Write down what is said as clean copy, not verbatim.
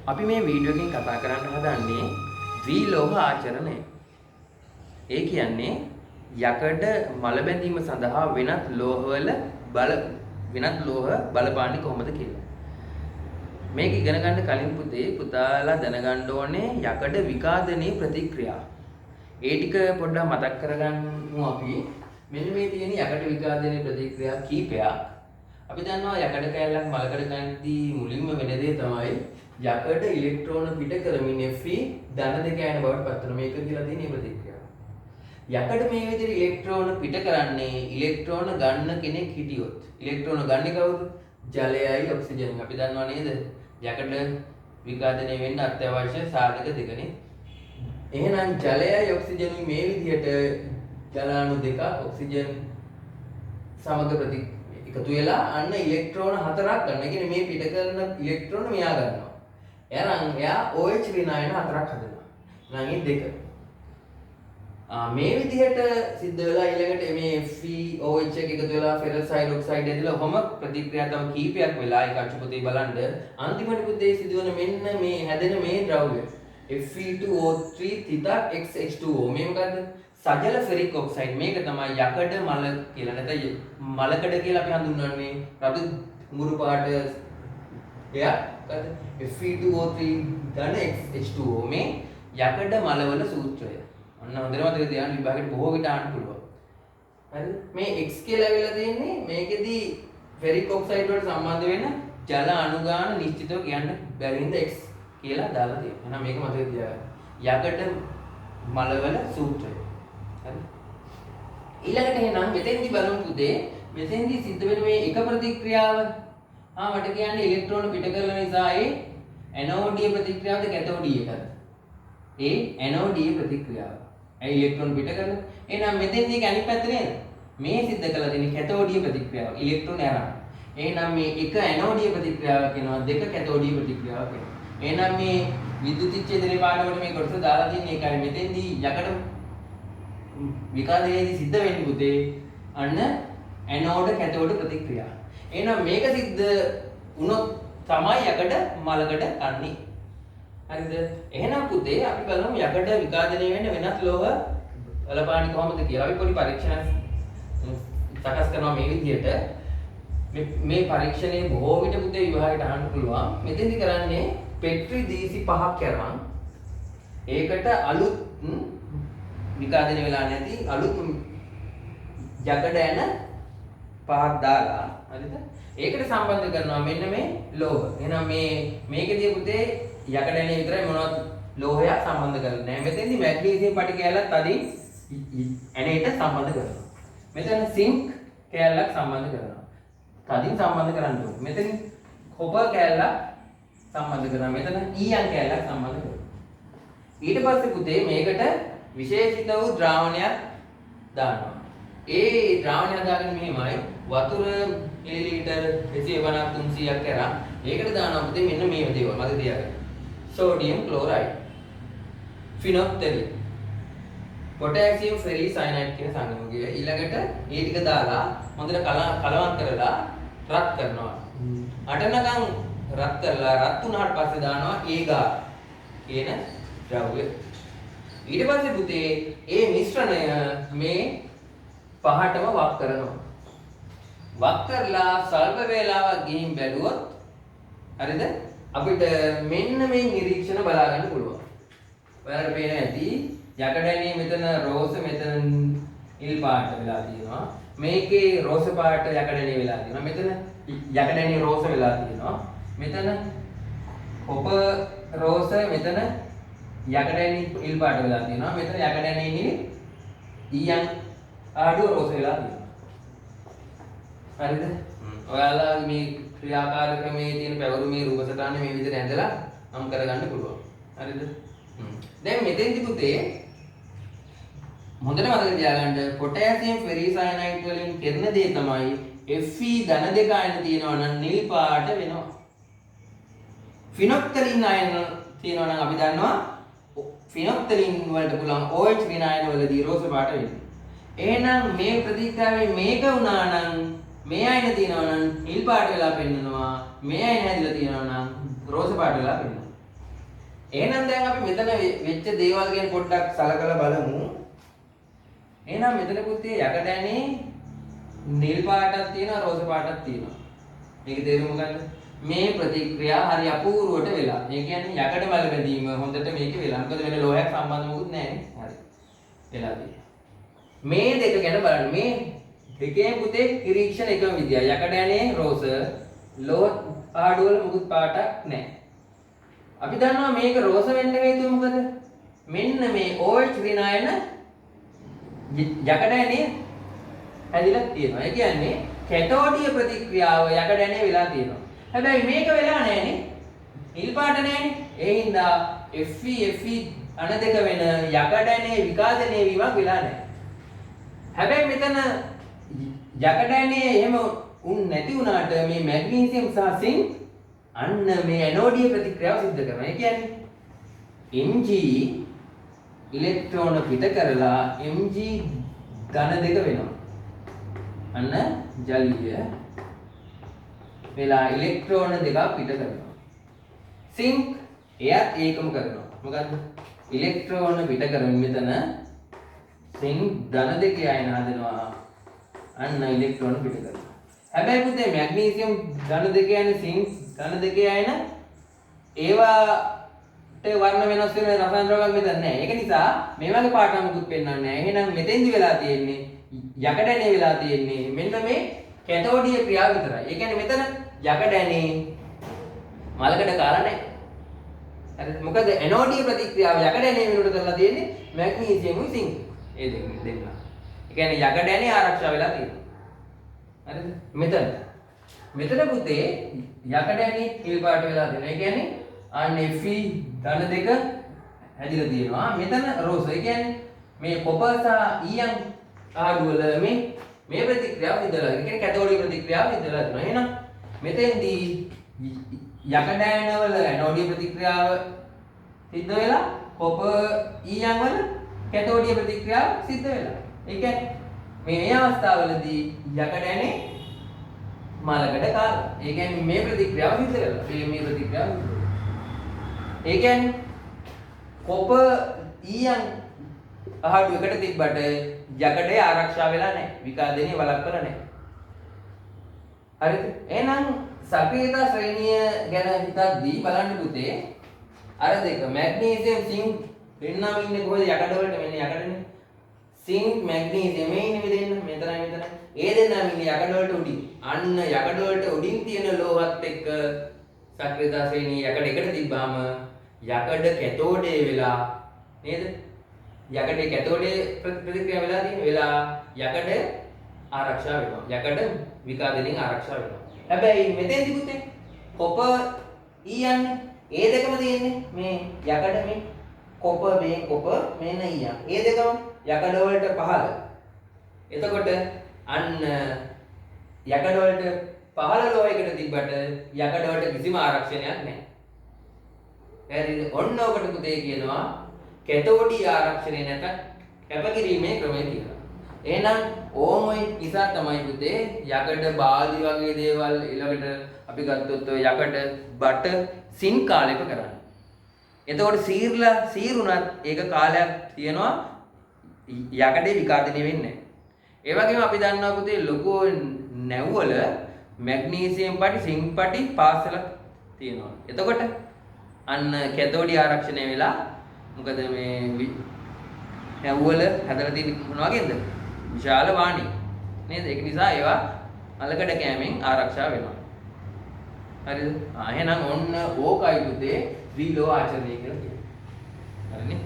අපි මේ වීඩියෝ එකෙන් කතා කරන්න හදන්නේ ද්විලෝහ ආචරණය. ඒ කියන්නේ යකඩ මල බැඳීම සඳහා වෙනත් ලෝහ බලපාන්නේ කොහොමද කියලා. මේක ඉගෙන ගන්න කලින් පුතාලා දැනගන්න ඕනේ යකඩ විකාදනයේ ප්‍රතික්‍රියා. ඒ ටික පොඩ්ඩක් මතක් කරගන්නමු අපි. මෙන්න මේ තියෙන යකඩ විකාදනයේ ප්‍රතික්‍රියා කීපයක්. අපි දන්නවා යකඩ කැලලක් මලකඩ ගන්නදී මුලින්ම වෙන දේ තමයි යකඩ ඉලෙක්ට්‍රෝන පිට කරමින් Fe ධන දෙක යන බවට පත් වෙනවා. මේක කියලා තියෙන මේ ප්‍රතික්‍රියාව. යකඩ මේ විදිහට ඉලෙක්ට්‍රෝන පිට කරන්නේ ඉලෙක්ට්‍රෝන ගන්න කෙනෙක් හිටියොත්. ඉලෙක්ට්‍රෝන ගන්නේ කවුද? ජලයයි ඔක්සිජන්. අපි දන්නවා නේද? යකඩ විකාදනය වෙන්න අත්‍යවශ්‍ය සාධක දෙකනේ. එහෙනම් ජලයයි ඔක්සිජන් මේ විදිහට ජල අණු දෙක ඔක්සිජන් සමග එකතු වෙලා අන්න ඉලෙක්ට්‍රෝන හතරක් ගන්න. ඒ කියන්නේ මේ පිට කරන ඉලෙක්ට්‍රෝන මෙයා ගන්නවා. එයා OH විනායන හතරක් හදනවා. නම් මේ දෙක. මේ විදිහට සිද්ධ වෙලා ඊළඟට මේ FeOH එක එකතු වෙලා ෆෙරස් හයිඩ්‍රොක්සයිඩ් ඇදලා ඔහම ප්‍රතික්‍රියා තම කීපයක් වෙලා ඒක අච්චුපතේ බලන්න අන්තිමට පුතේ සිදුවන මෙන්න මේ හැදෙන මේ ද්‍රව්‍ය Fe2O3 θXH2O මේ මොකද්ද? සජල ෆෙරික් ඔක්සයිඩ්. මේක තමයි යකඩ මල කියලා නැත්නම් මලකඩ කියලා අපි හඳුන්වන්නේ. රතු මුරු පාට එයා මොකද්ද? Fe2O3 ධන H2O මේ යකඩ මලවල සූත්‍රය. ඔන්න හොඳට මතක තියාගන්න විභාගෙට බොහෝ විට අහන්න පුළුවන්. හරිද? මේ X කියලා වෙලා තියෙන්නේ මේකෙදී ෆෙරික් ඔක්සයිඩ් වලට සම්බන්ධ වෙන ජල අණු ගාන නිශ්චිතව කියන්න බැරි හින්දා X කියලා දාලා තියෙනවා. එහෙනම් මේක මතක තියාගන්න. යකඩ මලවල සූත්‍රය. හරි? ඊළඟට එහෙනම් මෙතෙන්දි බලමු පුතේ මෙතෙන්දි සිද්ධ වෙන මේ එක ප්‍රතික්‍රියාව මට කියන්නේ ඉලෙක්ට්‍රෝන පිට කරන නිසා ඒ ඇනෝඩීය ප්‍රතික්‍රියාවද කැතෝඩීය එකද? ඒ ඇනෝඩීය ප්‍රතික්‍රියාව. ඒ ඉලෙක්ට්‍රෝන පිට කරන. එහෙනම් මෙතෙන්දි ඒක අනිත් පැත්ත නේද? මේ සිද්ධ කළ තියෙන කැතෝඩීය ප්‍රතික්‍රියාව. ඉලෙක්ට්‍රෝන අරන්. එහෙනම් මේ එක ඇනෝඩීය ප්‍රතික්‍රියාවක් වෙනවා දෙක කැතෝඩීය ප්‍රතික්‍රියාවක් වෙනවා. එහෙනම් මේ විද්‍යුත් විච්ඡේදනයේ පාඩමකට මේ කොටස දාලා තියෙන එකයි මෙතෙන්දි යකඩ විකාදනයේදී සිද්ධ වෙන්නේ පුතේ අන්න ඇනෝඩ කැතෝඩ ප්‍රතික්‍රියාව. එහෙනම් මේක සිද්ධ වුණොත් තමයි යකඩ මලකඩ ගන්නේ. හරිද? එහෙනම් පුතේ අපි බලමු යකඩ විකාදනය වෙන්න වෙනත් ලෝහ බලපාන්නේ කොහොමද කියලා. අපි පොඩි පරීක්ෂණ සකස් කරනවා මේ විදිහට. මේ පරීක්ෂණයේ බොහෝ විට පුතේ විභාගයට අහන්න පුළුවන්. මෙතෙන්දි කරන්නේ පෙට්‍රි දීසි 5ක් කරන් ඒකට අලුත් විකාදනය වෙලා නැති අලුත් යකඩ ඇන 5ක් දාලා හරිද? ඒකට සම්බන්ධ කරනවා මෙන්න මේ ලෝහ. එහෙනම් මේකේදී පුතේ යකඩ ඇනේ විතරයි මොනවද ලෝහයක් සම්බන්ධ කරන්නේ නැහැ. මෙතෙන්දි මැග්නීසියම් පටි කැලලක් තදින් ඇනේට සම්බන්ධ කරනවා. මෙතන සිංක් කැලලක් සම්බන්ධ කරනවා. තදින් සම්බන්ධ කරන්න ඕනේ. මෙතන කොපර් කැලලක් සම්බන්ධ කරනවා. මෙතන ඊයන් කැලලක් සම්බන්ධ කරනවා. ඊට පස්සේ පුතේ මේකට විශේෂිත වූ ද්‍රාවණයක් දානවා. ඒ ද්‍රාවණය දාගෙන මෙහෙමයි වතුර මිලිලීටර් 250ක් 300ක් කරා ඒකට දානවා පුතේ මෙන්න මේ දේවල් මතක තියාගන්න. සෝඩියම් ක්ලෝරයිඩ්, ෆිනොක්තලින්, පොටෑසියම් ෆෙරිසයනයිඩ් කියන සංයෝගය. ඊළඟට ඒ ටික දාලා හොඳට කලවම් කරලා රත් කරනවා. අටනකම් රත් කරලා රත් වුණාට පස්සේ දානවා ඒගා කියන ද්‍රව්‍ය. ඊට පස්සේ පුතේ ඒ මිශ්‍රණය මේ පහටම වක් කරනවා. වක් කරලා සල්ප වේලාවක් ගිහින් බැලුවොත් හරිද? අපිට මෙන්න මේ නිරීක්ෂණ බලා ගන්න පුළුවන්. ඔයාලට පේන ඇති යකඩනේ මෙතන රෝස මෙතන නිල් පාට වෙලා තියෙනවා. මේකේ රෝස පාට යකඩනේ වෙලා තියෙනවා. මෙතන යකඩනේ රෝස වෙලා තියෙනවා. මෙතන කොපර් රෝස මෙතන යකඩනේ නිල් පාට වෙලා තියෙනවා. මෙතන යකඩනේ නිල් ඊයන් ආඩුව රෝස වෙලා තියෙනවා. හරිද? ඔයාලා මේ ක්‍රියාකාරකමේ තියෙන පැවරුමේ රූප සටහන මේ විදිහට ඇඳලා නම් කරගන්න පුළුවන්. හරිද? දැන් මෙතෙන්දි පුතේ හොඳට මතක තියාගන්න පොටෑසියම් ෆෙරිසයනයිඩ් වලින් කරන දේ තමයි Fe ධන දෙක අයන තියෙනවා නම් නිල් පාට වෙනවා. ෆිනොක්තලින් අයන තියෙනවා නම් අපි දන්නවා ෆිනොක්තලින් වලට පුළුවන් OH විනායන වලදී රෝස පාට වෙනවා. එහෙනම් මේ ප්‍රතික්‍රියාවේ මේක වුණා නම් මේ අයන තියෙනවා නම් නිල් පාට වෙලා පෙන්නනවා. මේ අයන හැදිලා තියෙනවා නම් රෝස පාට වෙලා පෙන්නනවා. එහෙනම් දැන් අපි මෙතන වෙච්ච දේවල් ගැන පොඩ්ඩක් සලකලා බලමු. එහෙනම් මෙතන පුතේ යකඩ ඇනේ නිල් පාටක් තියෙනවා රෝස පාටක් තියෙනවා. මේකේ තේරුම මොකද්ද? මේ ප්‍රතික්‍රියා හරි අපූර්වට වෙලා. ඒ කියන්නේ යකඩ මල බැඳීම හොඳට මේකේ වෙලා. මොකද වෙන ලෝහයක් සම්බන්ධ මොකුත් නැහැ නේ. හරි. වෙලා තියෙනවා. මේ දෙක ගැන බලන්න. මේ දෙකේ පුතේ නිරීක්ෂණ එකම විදියයි. යකඩ ඇනේ රෝස ලෝහ පාඩු වල මොකුත් පාටක් නැහැ. අපි දන්නවා මේක රෝස වෙන්න හේතුව මොකද? මෙන්න මේ OH විනායන යකඩ ඇනේ හැදිලා තියෙනවා. ඒ කියන්නේ කැටෝඩිය ප්‍රතික්‍රියාව යකඩ ඇනේ වෙලා තියෙනවා. හැබැයි මේක වෙලා නැහැනේ. නිල් පාට නැහැනේ. ඒ හින්දා Fe අණ දෙක වෙන යකඩ ඇනේ විකාශනය වීමක් වෙලා නැහැ. හැබැයි මෙතන යකඩ ඇනේ එහෙම නැති වුණාට මේ මැග්නීසියම් සහ සිංක් අන්න මේ ඇනෝඩීය ප්‍රතික්‍රියාව සිද්ධ කරනවා. ඒ කියන්නේ Mg ඉලෙක්ට්‍රෝන පිට කරලා Mg ධන දෙක වෙනවා. අන්න ජලීය වෙලා ඉලෙක්ට්‍රෝන දෙකක් පිට කරනවා. සිංක් එයත් ඒකම කරනවා. මොකද්ද? ඉලෙක්ට්‍රෝන පිට කරමින් මෙතන සිංක් ධන දෙකේ අයන හදනවා. අන්න ඉලෙක්ට්‍රෝන පිට කරනවා. හැබැයි පුතේ මැග්නීසියම් ධන දෙකේ අයන සිංක් ධන දෙකේ අයන ඒවාට වර්ණ වෙනස් වෙන රසායන ද්‍රව්‍යයක් මෙතන නැහැ. ඒක නිසා මේ වගේ පාටක් මුකුත් පෙන්වන්නේ නැහැ. එහෙනම් මෙතෙන්දි වෙලා තියෙන්නේ යකඩ ඇනේ වෙලා තියෙන්නේ මෙන්න මේ කැටෝඩීය ක්‍රියාව විතරයි. ඒ කියන්නේ මෙතන යකඩ ඇනේ මලකඩ කාලා නැහැ. හරිද? මොකද ඇනෝඩීය ප්‍රතික්‍රියාව යකඩ ඇනේ වෙනුවට කරලා තියෙන්නේ මැග්නීසියම්යි සිංක්. ඒ දෙන්න. ඒ කියන්නේ යකඩ ඇනේ ආරක්ෂා වෙලා තියෙනවා. හරිද? මෙතන පුතේ යකඩ ඇනේ නිල් පාට වෙලා තියෙනවා. ඒ කියන්නේ අන්න Fe ධන දෙක හැදිලා තියෙනවා. මෙතන රෝස. ඒ කියන්නේ මේ කොපර් සහ ඊයන් ආඩු වල මේ ප්‍රතික්‍රියාව සිද්ධලා. ඒ කියන්නේ කැතෝඩිය ප්‍රතික්‍රියාව සිද්ධලා තියෙනවා. එහෙනම් මෙතෙන්දී යකඩ ඇන වල ඇනෝඩිය ප්‍රතික්‍රියාව සිද්ධ වෙලා කොපර් ඊයන් වල කැතෝඩිය ප්‍රතික්‍රියාව සිද්ධ වෙලා. ඒ කියන්නේ මේ අවස්ථාවවලදී යකඩ ඇනේ මලකඩ කාලා. ඒ කියන්නේ මේ ප්‍රතික්‍රියාව සිද්ධ වෙලා. මේ ප්‍රතික්‍රියාව සිද්ධ වෙලා. ඒ කියන්නේ කොපර් ඊයන් අහඩු එකට තිබ්බට යකඩේ ආරක්ෂා වෙලා නැහැ. විකාදනය වළක්වලා නැහැ. හරිද? එහෙනම් සක්‍රියතා ශ්‍රේණිය ගැන හිතද්දී බලන්න පුතේ අර දෙක මැග්නීසියම් සිංක් දෙන්නම ඉන්නේ කොහෙද? යකඩ වලට. මෙන්න යකඩනේ. සිංක් මැග්නීසියම් මේ ඉන්නේ මෙතන මෙතන. ඒ දෙන්නම ඉන්නේ යකඩ වලට උඩින්. අන්න යකඩ වලට උඩින් තියෙන ලෝහත් එක්ක සක්‍රියතා ශ්‍රේණිය යකඩ එකට තිබ්බාම යකඩ කැතෝඩේ වෙලා නේද? යකඩේ කැතෝඩේ ප්‍රතික්‍රියාව වෙලා තියෙන වෙලා යකඩ ආරක්ෂා වෙනවා. යකඩ විකාදනයෙන් ආරක්ෂා වෙනවා. හැබැයි මෙතෙන්දි පුතේ කොපර් ඊයන් ඒ දෙකම තියෙන්නේ මේ යකඩ මේ කොපර් මෙන්න ඊයන්. ඒ දෙකම යකඩ වලට පහළ. එතකොට අන්න යකඩ වලට පහළ ලෝහයකට තිබ්බට යකඩ වලට කිසිම ආරක්ෂණයක් නැහැ. හරිද? ඔන්න ඔකට පුතේ කියනවා කැතෝඩී ආරක්ෂණය නැත කැපකිරීමේ ක්‍රමය කියලා. එහෙනම් ඕමයි නිසා තමයි පුතේ යකඩ බාල්දි වගේ දේවල් ඊළඟට අපි ගත්තොත් ඔය යකඩ බට සින් කාලයක කරන්නේ. එතකොට සීරුණත් ඒක කාලයක් තියෙනවා යකඩේ විකාශනය වෙන්නේ නැහැ. ඒ වගේම අපි දන්නවා පුතේ ලොකු නැව්වල මැග්නීසියම් පටි සිංක් පටි පාස් වෙලා තියෙනවා. එතකොට අන්න කැතෝඩී ආරක්ෂණය වෙලා මොකද මේ නැව්වල හැදලා තියෙන මොන වගේද? විශාල වාණි නේද? ඒක නිසා ඒවා මලකඩ කෑමෙන් ආරක්ෂා වෙනවා. හරිද? එහෙනම් ඔන්න ඕකයි පුතේ ත්‍රිලෝහ ආචරණය කියලා කියන්නේ. හරිනේ?